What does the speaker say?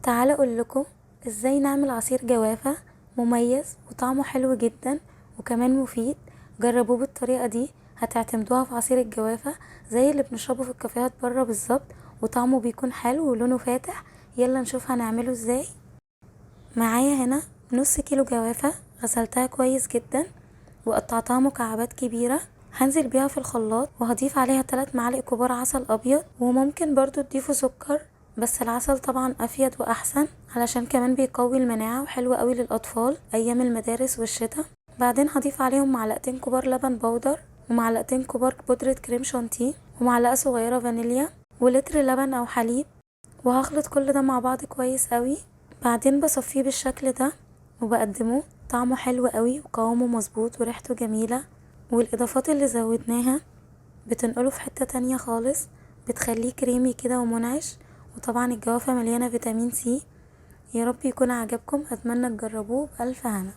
تعالى اقول لكم ازاي نعمل عصير جوافة مميز وطعمه حلو جدا وكمان مفيد. جربوه بالطريقة دي هتعتمدوها في عصير الجوافة زي اللي بنشربه في الكافيهات بره بالظبط، وطعمه بيكون حلو ولونه فاتح. يلا نشوف هنعمله ازاي. معايا هنا نص كيلو جوافة غسلتها كويس جدا وقطعتها مكعبات كبيرة. هنزل بيها في الخلاط وهضيف عليها 3 معالق كبار عسل ابيض، وممكن برضو تضيفوا سكر بس العسل طبعا افيد واحسن علشان كمان بيقوي المناعة وحلو قوي للاطفال ايام المدارس والشتاء. بعدين هضيف عليهم معلقتين كبار لبن بودر ومعلقتين كبار بودرة كريم شانتيه ومعلقة صغيرة فانيليا ولتر لبن او حليب، وهخلط كل ده مع بعض كويس قوي. بعدين بصفيه بالشكل ده وبقدمه. طعمه حلو قوي وقوامه مظبوط وريحته جميلة، والاضافات اللي زودناها بتنقله في حتة تانية خالص، بتخليه كريمي كده ومنعش. وطبعا الجوافة مليانة فيتامين سي. يا رب يكون عجبكم، اتمنى تجربوه بألف هنا.